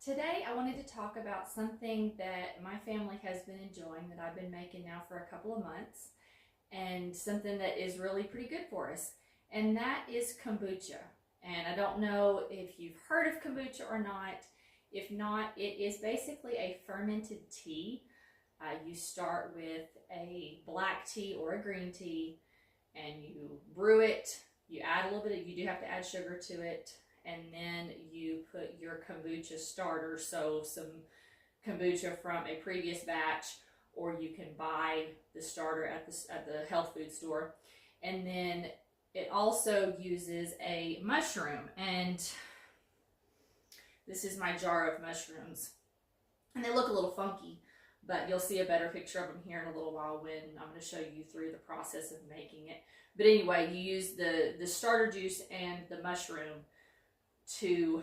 Today I wanted to talk about something that my family has been enjoying that I've been making now for a couple of months, and something that is really pretty good for us, and that is kombucha. And I don't know if you've heard of kombucha or not. If not, it is basically a fermented tea. You start with a black tea or a green tea, and you brew it. You add a little bit, you do have to add sugar to it, and then you put your kombucha starter, so some kombucha from a previous batch, or you can buy the starter at the health food store. And then it also uses a mushroom, and this is my jar of mushrooms, and they look a little funky, but you'll see a better picture of them here in a little while when I'm going to show you through the process of making it. But anyway, you use the starter juice and the mushroom to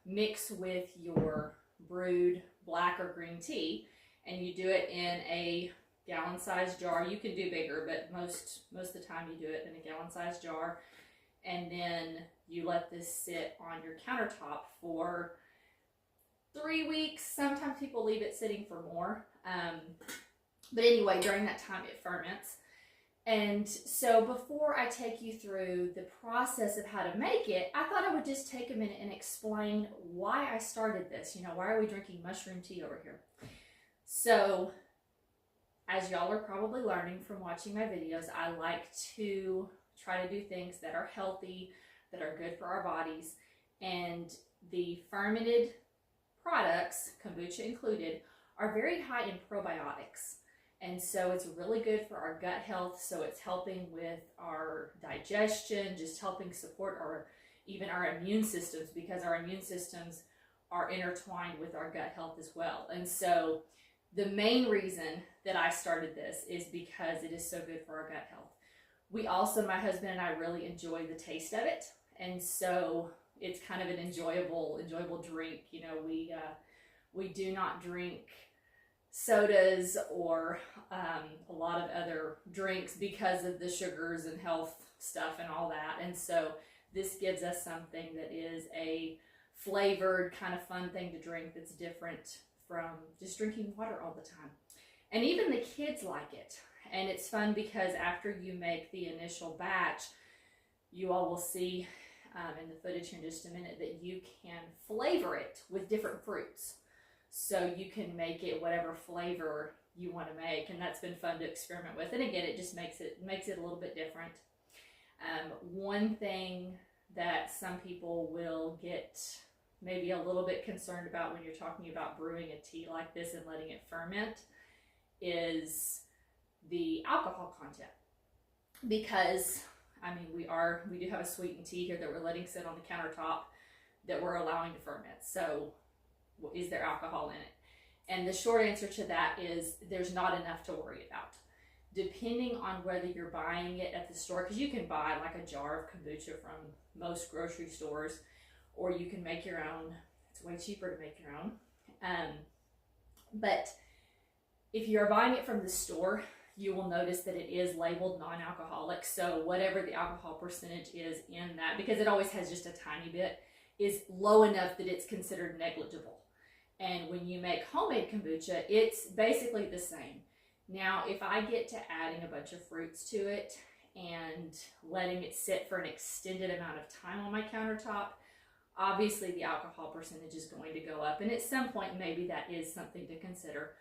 mix with your brewed black or green tea, and you do it in a gallon-sized jar. You can do bigger, but most of the time you do it in a gallon-sized jar, and then you let this sit on your countertop for 3 weeks. Sometimes people leave it sitting for more, but anyway, during that time it ferments. And so before I take you through the process of how to make it, I thought I would just take a minute and explain why I started this. Why are we drinking mushroom tea over here? So, as y'all are probably learning from watching my videos, I like to try to do things that are healthy, that are good for our bodies, and the fermented products, kombucha included, are very high in probiotics. And so it's really good for our gut health. So it's helping with our digestion, just helping support even our immune systems, because our immune systems are intertwined with our gut health as well. And so the main reason that I started this is because it is so good for our gut health. We also, my husband and I, really enjoy the taste of it. And so it's kind of an enjoyable drink. We do not drink sodas or a lot of other drinks because of the sugars and health stuff and all that. And so this gives us something that is a flavored, kind of fun thing to drink that's different from just drinking water all the time. And even the kids like it. And it's fun because after you make the initial batch, you all will see in the footage here in just a minute that you can flavor it with different fruits. So you can make it whatever flavor you want to make, and that's been fun to experiment with. And again, it just makes it a little bit different. One thing that some people will get maybe a little bit concerned about when you're talking about brewing a tea like this and letting it ferment is the alcohol content, because we do have a sweetened tea here that we're letting sit on the countertop that we're allowing to ferment. So is there alcohol in it? And the short answer to that is there's not enough to worry about. Depending on whether you're buying it at the store, because you can buy like a jar of kombucha from most grocery stores, or you can make your own. It's way cheaper to make your own. But if you're buying it from the store, you will notice that it is labeled non-alcoholic. So whatever the alcohol percentage is in that, because it always has just a tiny bit, is low enough that it's considered negligible. And when you make homemade kombucha, it's basically the same. Now, if I get to adding a bunch of fruits to it and letting it sit for an extended amount of time on my countertop, obviously the alcohol percentage is going to go up. And at some point, maybe that is something to consider.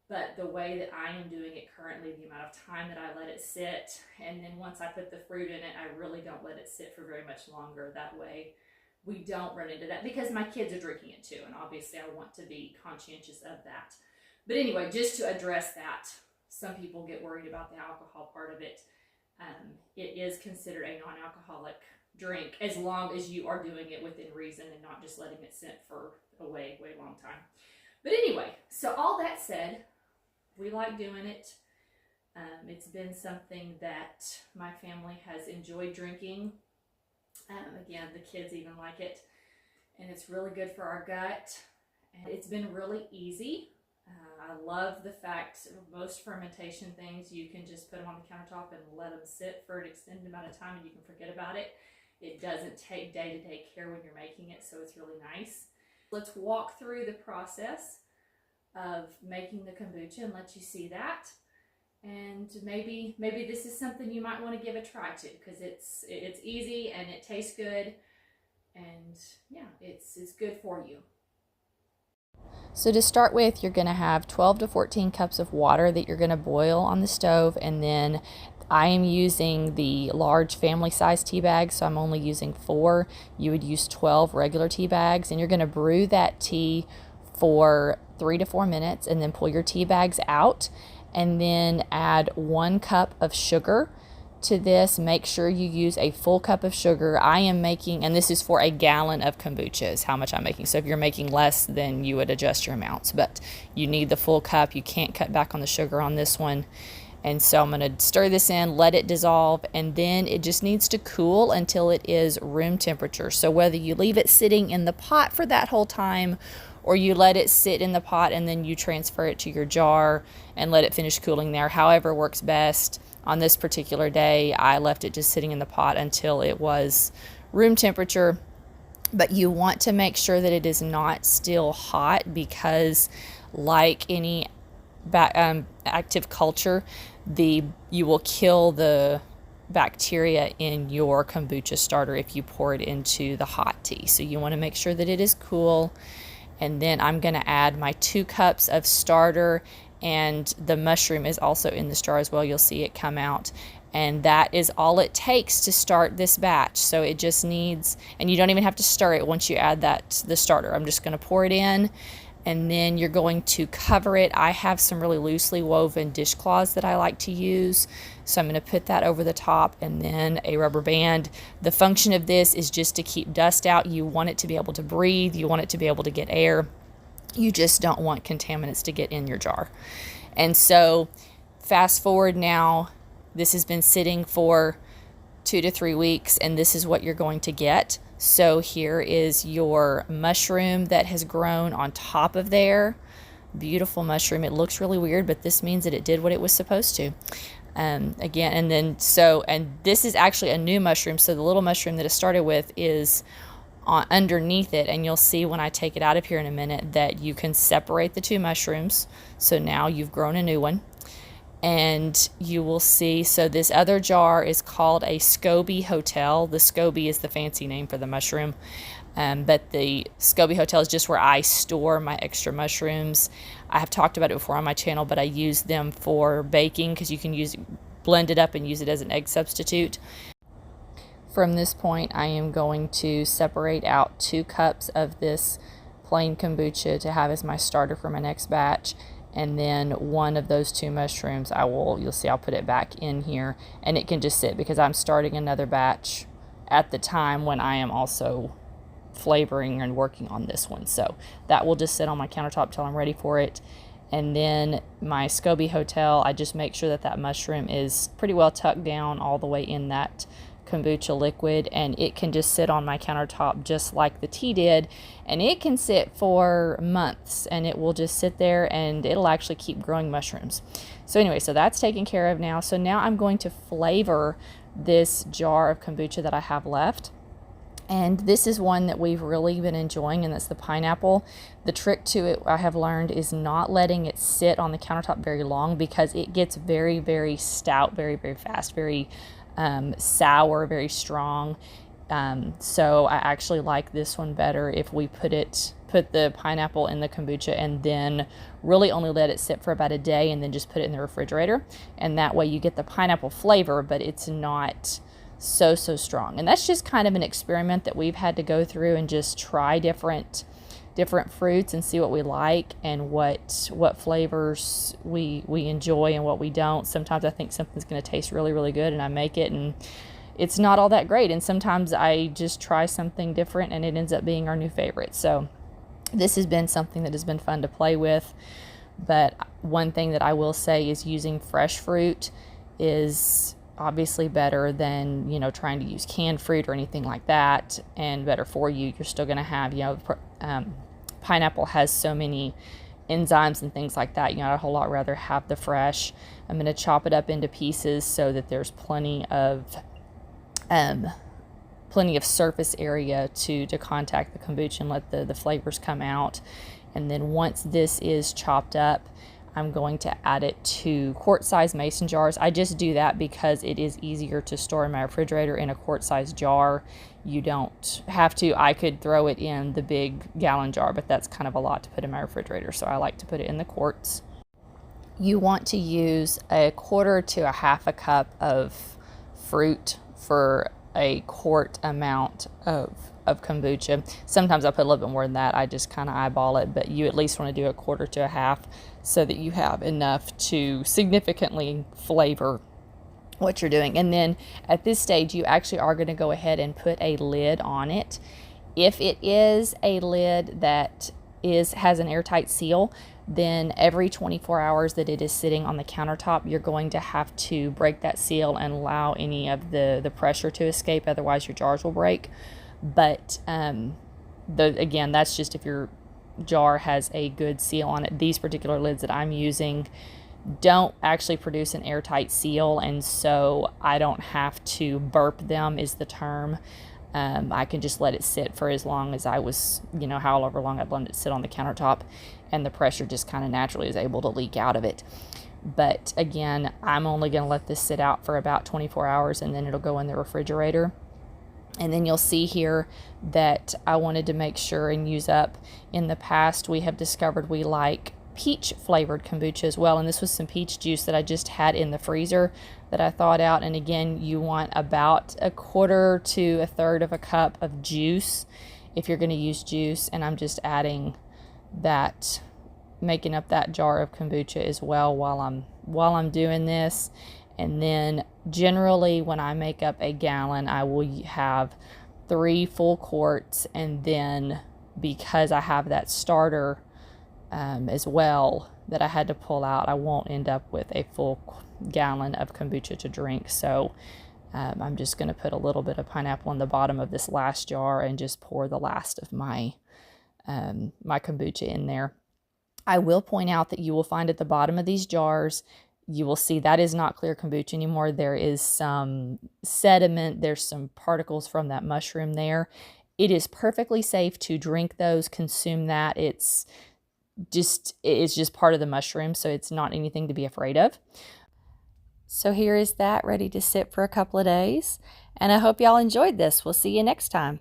But the way that I am doing it currently, the amount of time that I let it sit, and then once I put the fruit in it, I really don't let it sit for very much longer. That way we don't run into that, because my kids are drinking it too, and obviously I want to be conscientious of that. But anyway, just to address that, some people get worried about the alcohol part of it. It is considered a non-alcoholic drink as long as you are doing it within reason and not just letting it sit for a way long time. But anyway, so all that said, we like doing it. It's been something that my family has enjoyed drinking. Again, the kids even like it, and it's really good for our gut, and it's been really easy. I love the fact most fermentation things, you can just put them on the countertop and let them sit for an extended amount of time and you can forget about it. It doesn't take day-to-day care when you're making it, so it's really nice. Let's walk through the process of making the kombucha and let you see that. And maybe this is something you might want to give a try to, because it's easy and it tastes good, and yeah, it's good for you. So to start with, you're going to have 12 to 14 cups of water that you're going to boil on the stove, and then I am using the large family size tea bags, so I'm only using 4. You would use 12 regular tea bags, and you're going to brew that tea for 3 to 4 minutes, and then pull your tea bags out, and then add 1 cup of sugar to this. Make sure you use a full cup of sugar. I am making, and this is for a gallon of kombucha is how much I'm making. So if you're making less, then you would adjust your amounts, but you need the full cup. You can't cut back on the sugar on this one. And so I'm going to stir this in, let it dissolve, and then it just needs to cool until it is room temperature. So whether you leave it sitting in the pot for that whole time, or you let it sit in the pot and then you transfer it to your jar and let it finish cooling there, however works best. On this particular day, I left it just sitting in the pot until it was room temperature. But you want to make sure that it is not still hot, because like any active culture, you will kill the bacteria in your kombucha starter if you pour it into the hot tea. So you want to make sure that it is cool. And then I'm going to add my 2 cups of starter, and the mushroom is also in this jar as well. You'll see it come out. And that is all it takes to start this batch. So it just needs, and you don't even have to stir it once you add the starter. I'm just going to pour it in, and then you're going to cover it. I have some really loosely woven dishcloths that I like to use, so I'm going to put that over the top, and then a rubber band. The function of this is just to keep dust out. You want it to be able to breathe. You want it to be able to get air. You just don't want contaminants to get in your jar. And so fast forward now, this has been sitting for 2 to 3 weeks, and this is what you're going to get. So here is your mushroom that has grown on top of there. Beautiful mushroom. It looks really weird, but this means that it did what it was supposed to. Again, and this is actually a new mushroom. So the little mushroom that it started with is underneath it, and you'll see when I take it out of here in a minute that you can separate the 2 mushrooms. So now you've grown a new one. And you will see, so this other jar is called a SCOBY Hotel. The SCOBY is the fancy name for the mushroom, but the SCOBY Hotel is just where I store my extra mushrooms. I have talked about it before on my channel, but I use them for baking, because you can blend it up and use it as an egg substitute. From this point, I am going to separate out 2 cups of this plain kombucha to have as my starter for my next batch. And then 1 of those 2 mushrooms, you'll see I'll put it back in here, and it can just sit, because I'm starting another batch at the time when I am also flavoring and working on this one. So that will just sit on my countertop till I'm ready for it. And then my SCOBY Hotel, I just make sure that mushroom is pretty well tucked down all the way in that kombucha liquid, and it can just sit on my countertop just like the tea did, and it can sit for months, and it will just sit there, and it'll actually keep growing mushrooms. So anyway, so that's taken care of now. So now I'm going to flavor this jar of kombucha that I have left, and this is one that we've really been enjoying, and that's the pineapple. The trick to it, I have learned, is not letting it sit on the countertop very long, because it gets very, very stout very, very fast, very sour, very strong. So I actually like this one better if we put the pineapple in the kombucha and then really only let it sit for about a day, and then just put it in the refrigerator. And that way you get the pineapple flavor, but it's not so strong. And that's just kind of an experiment that we've had to go through and just try different fruits and see what we like and what flavors we enjoy and what we don't. Sometimes I think something's going to taste really, really good, and I make it and it's not all that great. And sometimes I just try something different and it ends up being our new favorite. So this has been something that has been fun to play with. But one thing that I will say is using fresh fruit is obviously better than, trying to use canned fruit or anything like that, and better for you. You're still going to have, pineapple has so many enzymes and things like that. I'd a whole lot rather have the fresh. I'm going to chop it up into pieces so that there's plenty of plenty of surface area to contact the kombucha and let the flavors come out. And then once this is chopped up, I'm going to add it to quart-sized mason jars. I just do that because it is easier to store in my refrigerator in a quart-sized jar. You don't have to. I could throw it in the big gallon jar, but that's kind of a lot to put in my refrigerator, so I like to put it in the quarts. You want to use a quarter to a half a cup of fruit for a quart amount of kombucha. Sometimes I put a little bit more than that. I just kind of eyeball it, but you at least want to do a quarter to a half so that you have enough to significantly flavor what you're doing. And then at this stage, you actually are going to go ahead and put a lid on it. If it is a lid that has an airtight seal, then every 24 hours that it is sitting on the countertop, you're going to have to break that seal and allow any of the pressure to escape. Otherwise, your jars will break. But again, that's just if your jar has a good seal on it. These particular lids that I'm using don't actually produce an airtight seal, and so I don't have to burp them is the term. I can just let it sit for as long as I was, however long I'd let it sit on the countertop, and the pressure just kind of naturally is able to leak out of it. But again, I'm only going to let this sit out for about 24 hours, and then it'll go in the refrigerator. And then you'll see here that I wanted to make sure and use up. In the past, we have discovered we like peach flavored kombucha as well. And this was some peach juice that I just had in the freezer that I thawed out. And again, you want about a quarter to a third of a cup of juice if you're going to use juice. And I'm just adding that, making up that jar of kombucha as well while I'm doing this. And then generally when I make up a gallon, I will have 3 full quarts. And then because I have that starter as well that I had to pull out, I won't end up with a full gallon of kombucha to drink. So I'm just going to put a little bit of pineapple in the bottom of this last jar and just pour the last of my kombucha in there. I will point out that you will find at the bottom of these jars, you will see that is not clear kombucha anymore. There is some sediment. There's some particles from that mushroom there. It is perfectly safe to drink those, consume that. It's just part of the mushroom, so it's not anything to be afraid of. So here is that ready to sit for a couple of days. And I hope y'all enjoyed this. We'll see you next time.